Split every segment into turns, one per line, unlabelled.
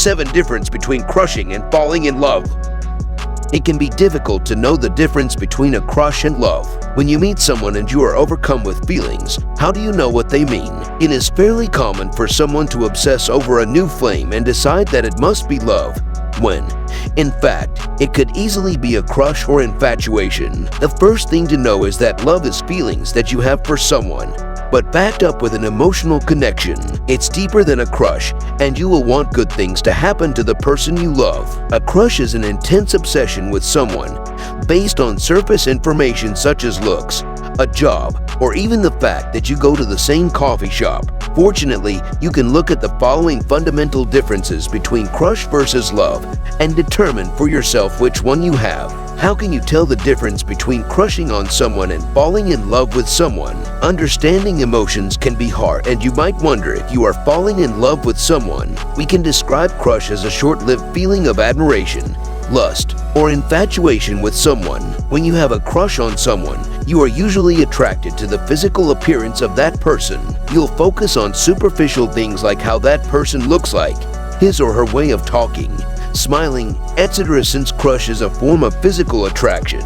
7 differences between crushing and falling in love. It can be difficult to know the difference between a crush and love. When you meet someone and you are overcome with feelings, how do you know what they mean? It is fairly common for someone to obsess over a new flame and decide that it must be love, when, in fact, it could easily be a crush or infatuation. The first thing to know is that love is feelings that you have for someone, but backed up with an emotional connection. It's deeper than a crush, and you will want good things to happen to the person you love. A crush is an intense obsession with someone based on surface information such as looks, a job, or even the fact that you go to the same coffee shop. Fortunately, you can look at the following fundamental differences between crush versus love and determine for yourself which one you have. How can you tell the difference between crushing on someone and falling in love with someone? Understanding emotions can be hard, and you might wonder if you are falling in love with someone. We can describe crush as a short-lived feeling of admiration, lust, or infatuation with someone. When you have a crush on someone, you are usually attracted to the physical appearance of that person. You'll focus on superficial things like how that person looks like, his or her way of talking, smiling, etc. Since crush is a form of physical attraction,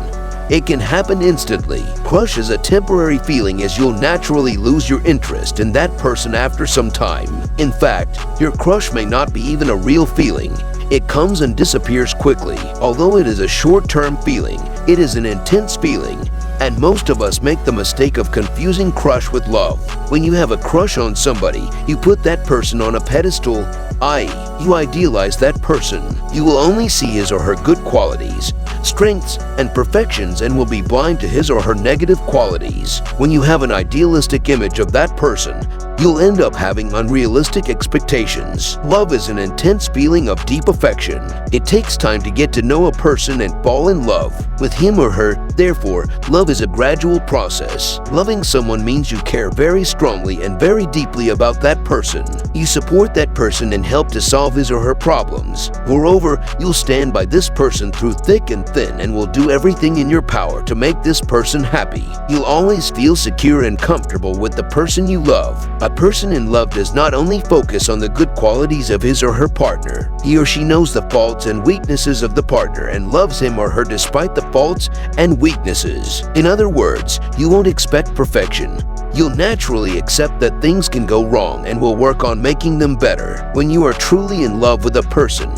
it can happen instantly. Crush is a temporary feeling, as you'll naturally lose your interest in that person after some time. In fact, your crush may not be even a real feeling. It comes and disappears quickly. Although it is a short-term feeling, it is an intense feeling, and most of us make the mistake of confusing crush with love. When you have a crush on somebody, you put that person on a pedestal, i.e., you idealize that person. You will only see his or her good qualities, strengths, and perfections, and will be blind to his or her negative qualities. When you have an idealistic image of that person, you'll end up having unrealistic expectations. Love is an intense feeling of deep affection. It takes time to get to know a person and fall in love with him or her. Therefore, love is a gradual process. Loving someone means you care very strongly and very deeply about that person. You support that person and help to solve his or her problems. Moreover, you'll stand by this person through thick and thin and will do everything in your power to make this person happy. You'll always feel secure and comfortable with the person you love. A person in love does not only focus on the good qualities of his or her partner. He or she knows the faults and weaknesses of the partner and loves him or her despite the faults and weaknesses. In other words, you won't expect perfection. You'll naturally accept that things can go wrong and will work on making them better. When you are truly in love with a person,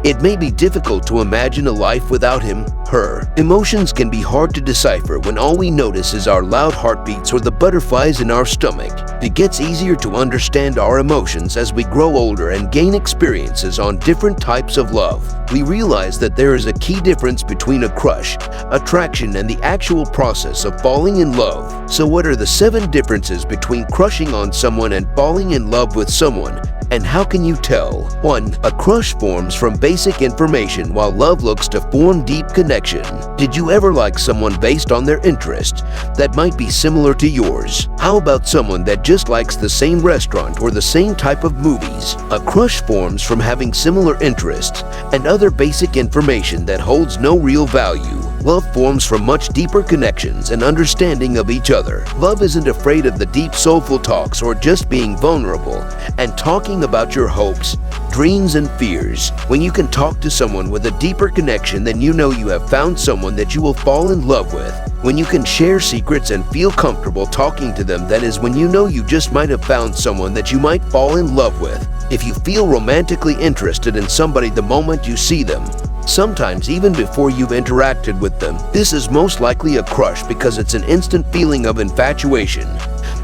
it may be difficult to imagine a life without him, her. Emotions can be hard to decipher when all we notice is our loud heartbeats or the butterflies in our stomach. It gets easier to understand our emotions as we grow older and gain experiences on different types of love. We realize that there is a key difference between a crush, attraction, and the actual process of falling in love. So what are the 7 differences between crushing on someone and falling in love with someone? And how can you tell? 1. A crush forms from basic information, while love looks to form deep connection. Did you ever like someone based on their interest that might be similar to yours? How about someone that just likes the same restaurant or the same type of movies? A crush forms from having similar interests and other basic information that holds no real value. Love forms from much deeper connections and understanding of each other. Love isn't afraid of the deep soulful talks or just being vulnerable and talking about your hopes, dreams, and fears. When you can talk to someone with a deeper connection, then you know you have found someone that you will fall in love with. When you can share secrets and feel comfortable talking to them, that is when you know you just might have found someone that you might fall in love with. If you feel romantically interested in somebody the moment you see them, sometimes even before you've interacted with them, this is most likely a crush because it's an instant feeling of infatuation.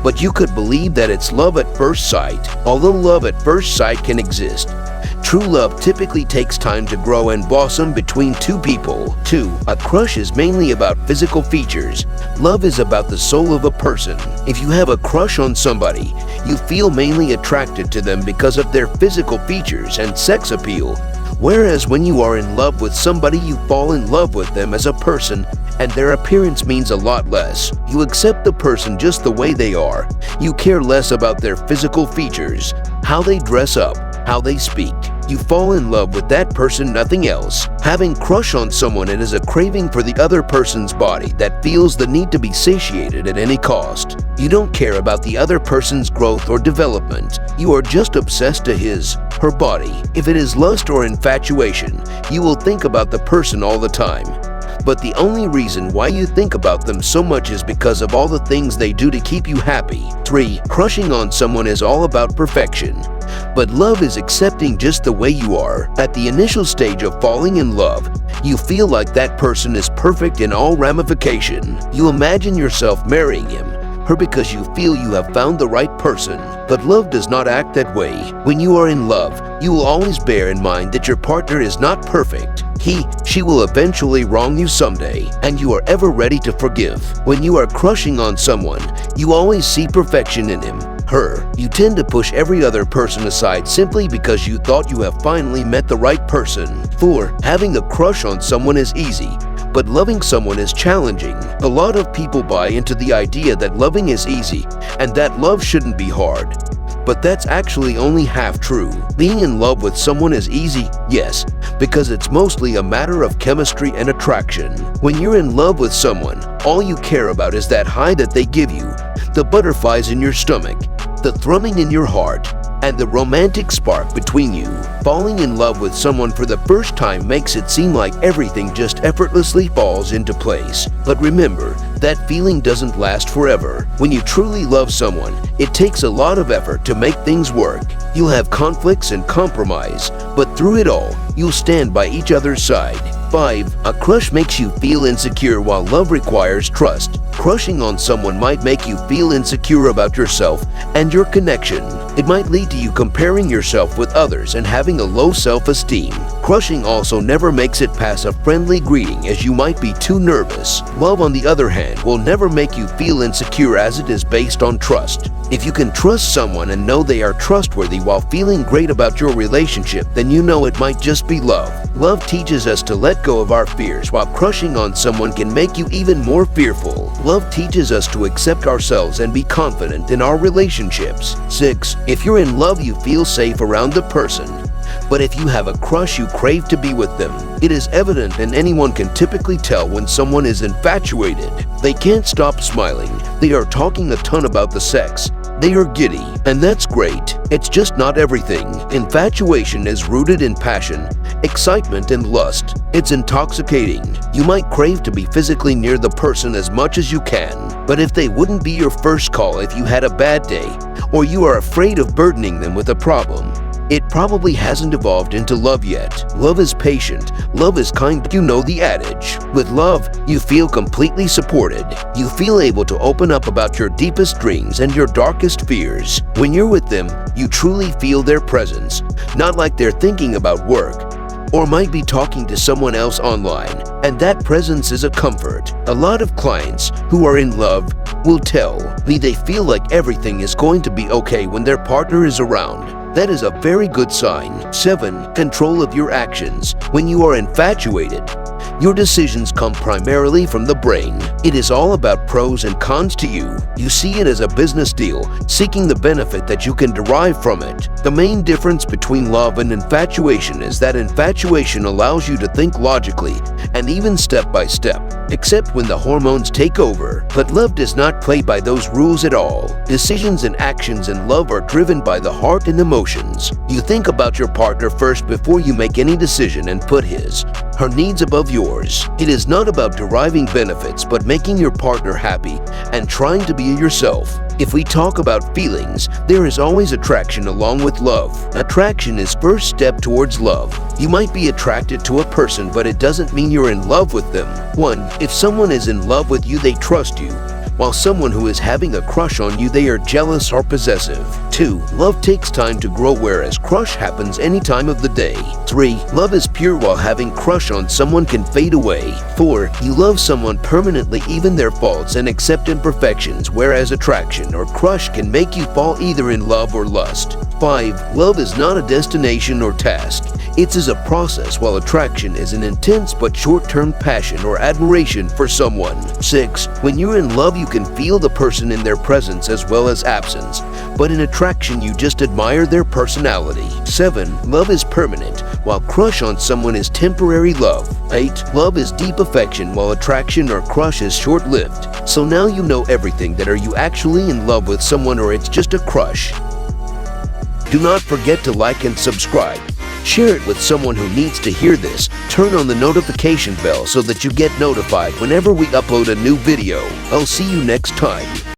But you could believe that it's love at first sight. Although love at first sight can exist, true love typically takes time to grow and blossom between two people. 2. A crush is mainly about physical features. Love is about the soul of a person. If you have a crush on somebody, you feel mainly attracted to them because of their physical features and sex appeal. Whereas when you are in love with somebody, you fall in love with them as a person, and their appearance means a lot less. You accept the person just the way they are. You care less about their physical features, how they dress up, how they speak, You fall in love with that person, nothing else. Having crush on someone, it is a craving for the other person's body that feels the need to be satiated at any cost. You don't care about the other person's growth or development. You are just obsessed to her body. If it is lust or infatuation, you will think about the person all the time. But the only reason why you think about them so much is because of all the things they do to keep you happy. 3. Crushing on someone is all about perfection. But love is accepting just the way you are. At the initial stage of falling in love, you feel like that person is perfect in all ramification. You imagine yourself marrying him, her, because you feel you have found the right person. But love does not act that way. When you are in love, you will always bear in mind that your partner is not perfect. She will eventually wrong you someday, and you are ever ready to forgive. When you are crushing on someone, you always see perfection in him, her. You tend to push every other person aside simply because you thought you have finally met the right person. 4. Having a crush on someone is easy, but loving someone is challenging. A lot of people buy into the idea that loving is easy and that love shouldn't be hard. But that's actually only half true. Being in love with someone is easy, yes, because it's mostly a matter of chemistry and attraction. When you're in love with someone, all you care about is that high that they give you, the butterflies in your stomach, the thrumming in your heart, and the romantic spark between you. Falling in love with someone for the first time makes it seem like everything just effortlessly falls into place. But remember, that feeling doesn't last forever. When you truly love someone, it takes a lot of effort to make things work. You'll have conflicts and compromise, but through it all, you'll stand by each other's side. 5. A crush makes you feel insecure while love requires trust. Crushing on someone might make you feel insecure about yourself and your connection. It might lead to you comparing yourself with others and having a low self-esteem. Crushing also never makes it past a friendly greeting, as you might be too nervous. Love, on the other hand, will never make you feel insecure, as it is based on trust. If you can trust someone and know they are trustworthy while feeling great about your relationship, then you know it might just be love. Love teaches us to let go of our fears, while crushing on someone can make you even more fearful. Love teaches us to accept ourselves and be confident in our relationships. 6. If you're in love, you feel safe around the person. But if you have a crush, you crave to be with them. It is evident, and anyone can typically tell when someone is infatuated. They can't stop smiling. They are talking a ton about the sex. They are giddy, and that's great. It's just not everything. Infatuation is rooted in passion, excitement, and lust. It's intoxicating. You might crave to be physically near the person as much as you can. But if they wouldn't be your first call if you had a bad day, or you are afraid of burdening them with a problem, it probably hasn't evolved into love yet. Love is patient. Love is kind. You know the adage. With love, you feel completely supported. You feel able to open up about your deepest dreams and your darkest fears. When you're with them, you truly feel their presence, not like they're thinking about work or might be talking to someone else online, and that presence is a comfort. A lot of clients who are in love will tell me they feel like everything is going to be okay when their partner is around. That is a very good sign. 7. Control of your actions. When you are infatuated, your decisions come primarily from the brain. It is all about pros and cons to you. You see it as a business deal, seeking the benefit that you can derive from it. The main difference between love and infatuation is that infatuation allows you to think logically and even step by step, except when the hormones take over. But love does not play by those rules at all. Decisions and actions in love are driven by the heart and emotions. You think about your partner first before you make any decision and put her needs above yours. It is not about deriving benefits, but making your partner happy and trying to be yourself. If we talk about feelings, there is always attraction along with love. Attraction is first step towards love. You might be attracted to a person, but it doesn't mean you're in love with them. 1. If someone is in love with you, they trust you, while someone who is having a crush on you, they are jealous or possessive. 2. Love takes time to grow, whereas crush happens any time of the day. 3. Love is pure, while having crush on someone can fade away. 4. You love someone permanently, even their faults, and accept imperfections, whereas attraction or crush can make you fall either in love or lust. 5. Love is not a destination or task. It is a process, while attraction is an intense but short-term passion or admiration for someone. 6. When you're in love, you you can feel the person in their presence as well as absence, but in attraction you just admire their personality. 7. Love is permanent, while crush on someone is temporary love. 8. Love is deep affection, while attraction or crush is short-lived. So now you know everything. That are you actually in love with someone or it's just a crush? Do not forget to like and subscribe. Share it with someone who needs to hear this. Turn on the notification bell so that you get notified whenever we upload a new video. I'll see you next time.